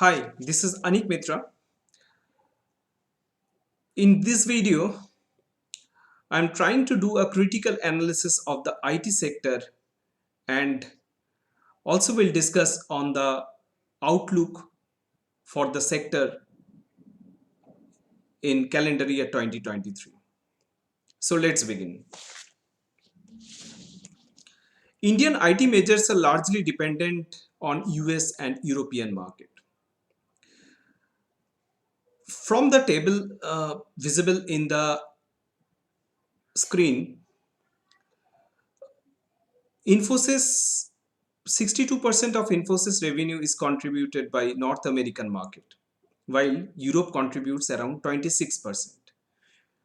Hi, this is Anik Mitra. In this video, I'm trying to do a critical analysis of the IT sector and also will discuss on the outlook for the sector in calendar year 2023. So let's begin. Indian IT majors are largely dependent on US and European market. From the table visible in the screen, Infosys 62% of Infosys revenue is contributed by North American market, while Europe contributes around 26%.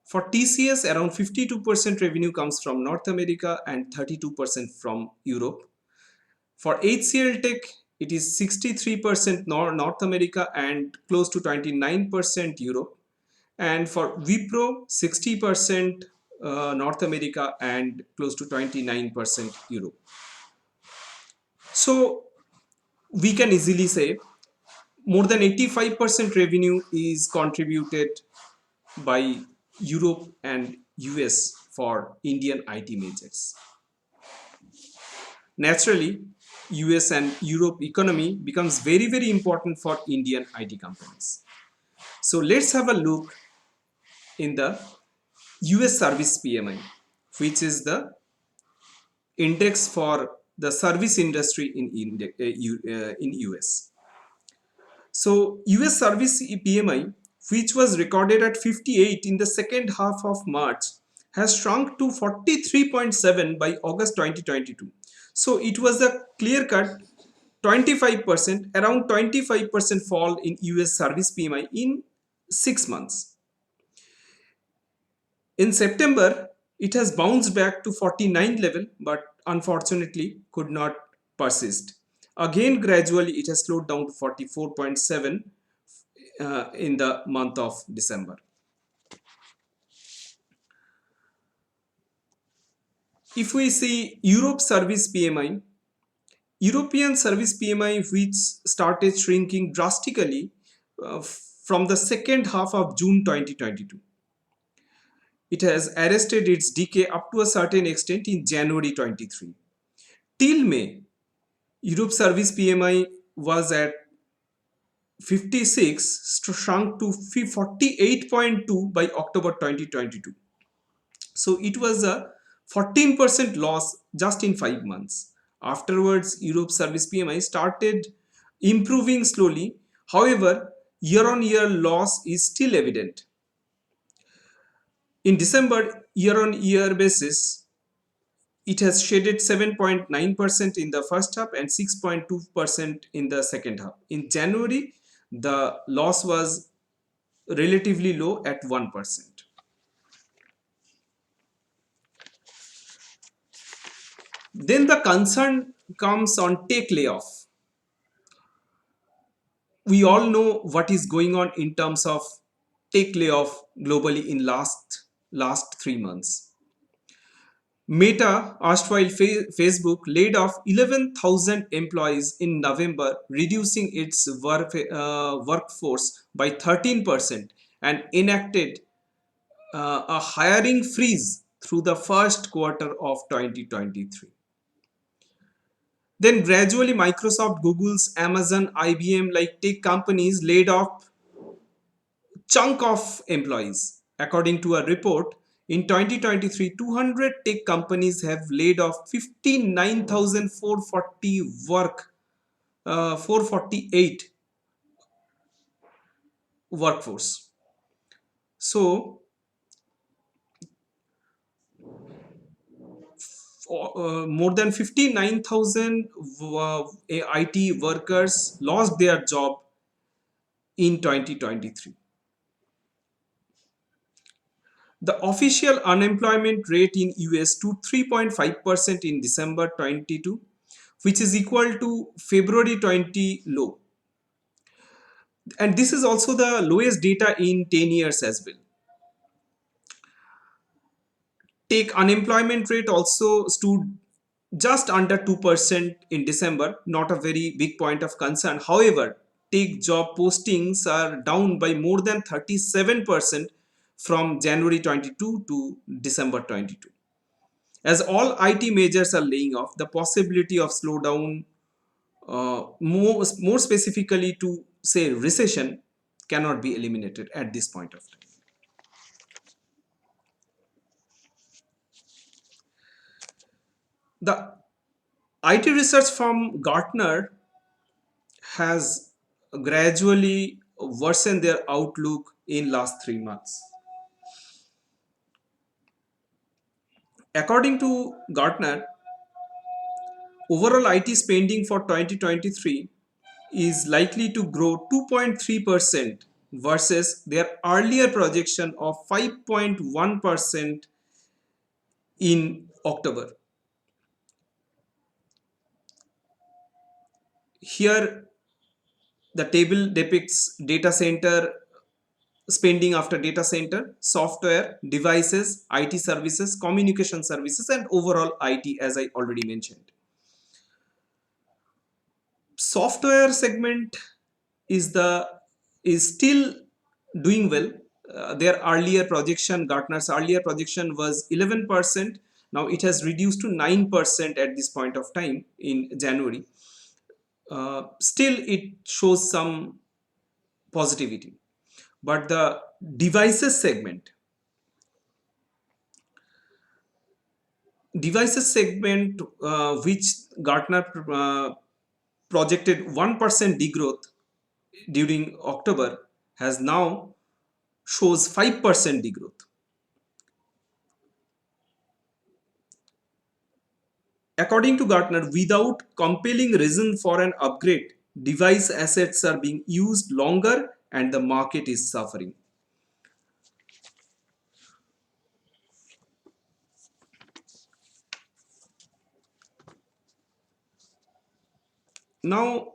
For TCS, around 52% revenue comes from North America and 32% from Europe. For HCL Tech, it is 63% North America and close to 29% Europe. And for wipro, 60% North America and close to 29% Europe. So we can easily say more than 85% revenue is contributed by Europe and US for Indian IT majors. Naturally, US and Europe economy becomes very important for Indian IT companies. So let's have a look in the US service PMI, which is the index for the service industry in US. So US service PMI, which was recorded at 58 in the second half of March, has shrunk to 43.7 by August 2022. So it was a clear cut 25%, around 25% fall in US service PMI in 6 months. In September, it has bounced back to 49 level, but unfortunately could not persist. Again, gradually it has slowed down to 44.7 in the month of December. If we see Europe service PMI, European service PMI, which started shrinking drastically from the second half of June 2022. It has arrested its decay up to a certain extent in January 23. Till May, Europe service PMI was at 56, shrunk to 48.2 by October 2022. So it was a 14% loss just in 5 months. Afterwards, Europe service PMI started improving slowly. However, year-on-year loss is still evident. In December, year-on-year basis, it has shaded 7.9% in the first half and 6.2% in the second half. In January, the loss was relatively low at 1%. Then the concern comes on tech layoff. We all know what is going on in terms of tech layoff globally in last 3 months. Meta, erstwhile Facebook, laid off 11,000 employees in November, reducing its workforce by 13% and enacted a hiring freeze through the first quarter of 2023. Then gradually Microsoft, Google's, Amazon, IBM like tech companies laid off chunk of employees. According to a report, in 2023, 200 tech companies have laid off 59,440 448 workforce. So, more than 59,000 IT workers lost their job in 2023. The official unemployment rate in US to 3.5% in December 22, which is equal to February 20 low. And this is also the lowest data in 10 years as well. Take unemployment rate also stood just under 2% in December, not a very big point of concern. However, tech job postings are down by more than 37% from January 22 to December 22. As all IT majors are laying off, the possibility of slowdown, more specifically to say recession, cannot be eliminated at this point of time. The IT research firm Gartner has gradually worsened their outlook in last 3 months. According to Gartner, overall IT spending for 2023 is likely to grow 2.3% versus their earlier projection of 5.1% in October. Here, the table depicts data center spending after data center, software, devices, IT services, communication services, and overall IT, as I already mentioned. Software segment is the is still doing well. Their earlier projection, Gartner's earlier projection was 11%. Now it has reduced to 9% at this point of time in January. Still, it shows some positivity. But the devices segment, which Gartner projected 1% degrowth during October, has now shows 5% degrowth. According to Gartner, without compelling reason for an upgrade, device assets are being used longer and the market is suffering. Now,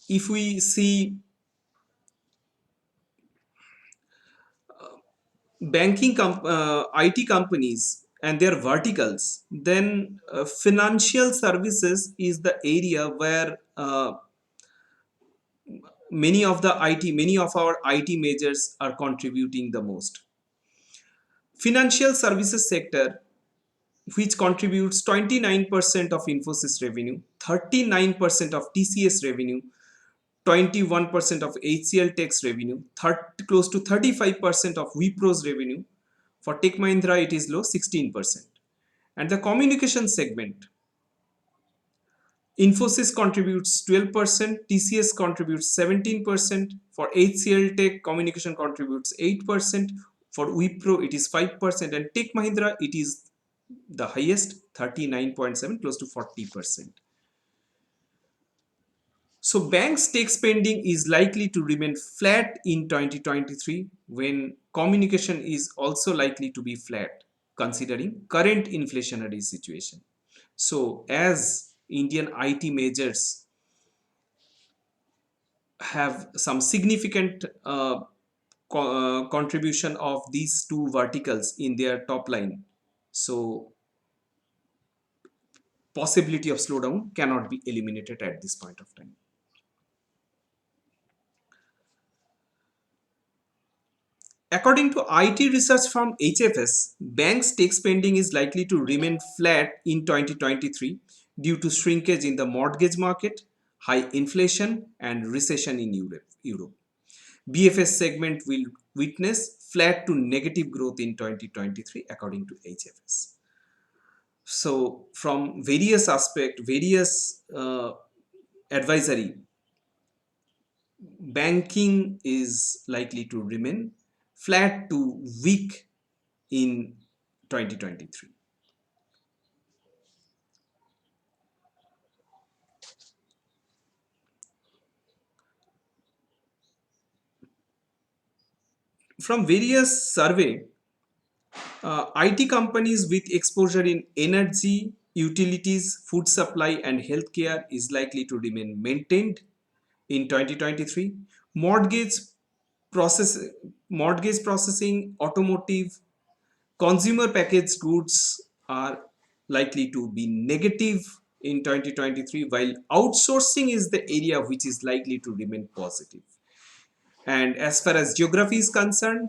if we see IT companies and their verticals, then financial services is the area where many of our IT majors are contributing the most. Financial services sector, which contributes 29% of Infosys revenue, 39% of TCS revenue, 21% of HCL Tech's revenue, close to 35% of Wipro's revenue. For Tech Mahindra, it is low 16%. And the communication segment, Infosys contributes 12%, TCS contributes 17%, for HCL Tech, communication contributes 8%, for Wipro, it is 5%, and Tech Mahindra, it is the highest, 39.7, close to 40%. So banks tech spending is likely to remain flat in 2023 when communication is also likely to be flat considering current inflationary situation. So as Indian IT majors have some significant contribution of these two verticals in their top line, so possibility of slowdown cannot be eliminated at this point of time. According to IT research firm HFS, banks' tech spending is likely to remain flat in 2023 due to shrinkage in the mortgage market, high inflation, and recession in Europe. BFS segment will witness flat to negative growth in 2023 according to HFS. So from various aspects, various advisory, banking is likely to remain flat to weak in 2023. From various survey, IT companies with exposure in energy, utilities, food supply and healthcare is likely to remain maintained in 2023. Mortgage process, mortgage processing, automotive, consumer packaged goods are likely to be negative in 2023, while outsourcing is the area which is likely to remain positive. And as far as geography is concerned,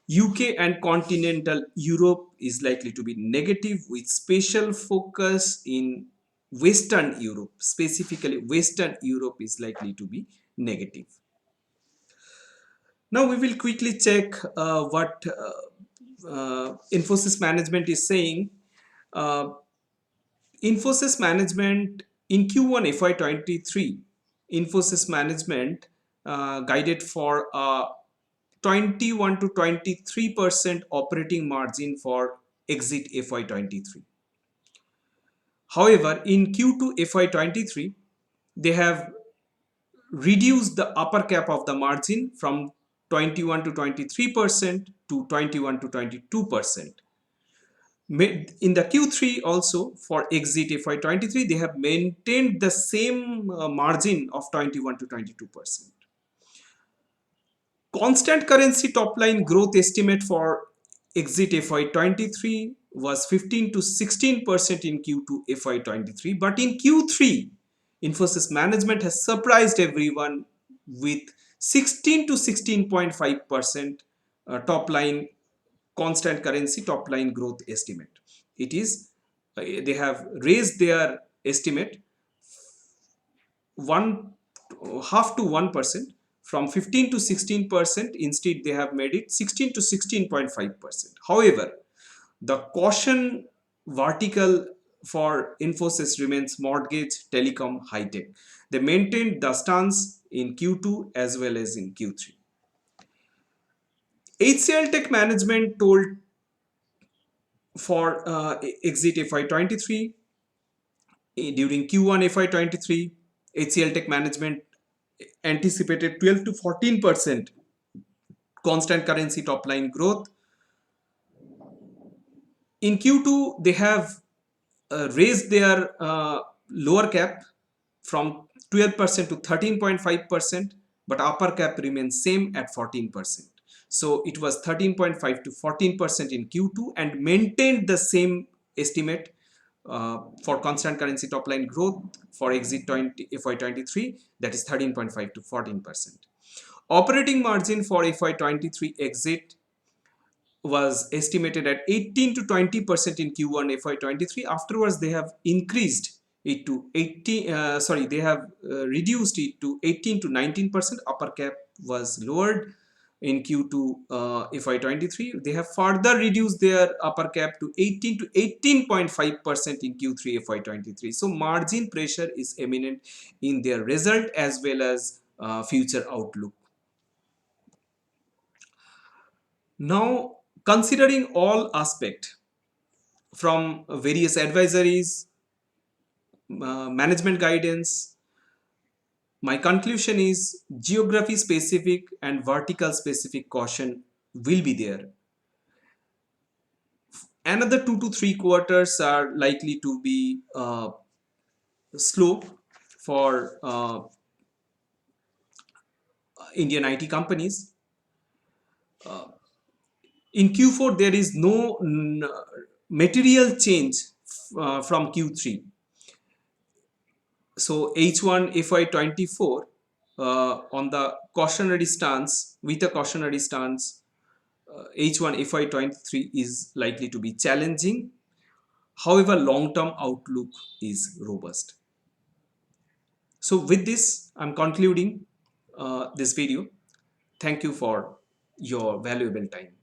UK and continental Europe is likely to be negative, with special focus in Western Europe. Specifically, Western Europe is likely to be negative. Now we will quickly check what Infosys management is saying. Uh, Infosys management in Q1 FY23, Infosys management guided for a 21 to 23% operating margin for exit FY23. However, in Q2 FY23, they have reduced the upper cap of the margin from 21 to 23% to 21 to 22%. In the Q3 also for exit FY23, they have maintained the same margin of 21 to 22%. Constant currency top line growth estimate for exit FY23 was 15 to 16% in Q2 FY23, but in Q3, Infosys management has surprised everyone with 16 to 16.5% top line constant currency top line growth estimate. It is they have raised their estimate one half to 1% from 15 to 16%. Instead, they have made it 16 to 16.5%. However, the caution vertical for Infosys remains mortgage, telecom, high tech. They maintained the stance in Q2 as well as in Q3. HCL Tech Management told for exit FY23 during Q1 FY23, HCL Tech Management anticipated 12 to 14% constant currency top line growth. In Q2, they have raised their lower cap from 12% to 13.5%, but upper cap remains same at 14%. So it was 13.5 to 14% in Q2 and maintained the same estimate for constant currency top line growth for exit FY23, that is 13.5 to 14%. Operating margin for FY23 exit was estimated at 18 to 20% in Q1 FY23. Afterwards, they have increased it to 18. They have reduced it to 18 to 19%. Upper cap was lowered in Q2 FY23. They have further reduced their upper cap to 18 to 18.5% in Q3 FY23. So margin pressure is imminent in their result as well as future outlook. Now, considering all aspects from various advisories, management guidance, my conclusion is geography specific and vertical specific caution will be there. Another 2 to 3 quarters are likely to be slow for Indian IT companies. In Q4, there is no material change from Q3. So H1 FY24 on the cautionary stance, with a cautionary stance, H1 FY23 is likely to be challenging. However, long-term outlook is robust. So with this, I'm concluding this video. Thank you for your valuable time.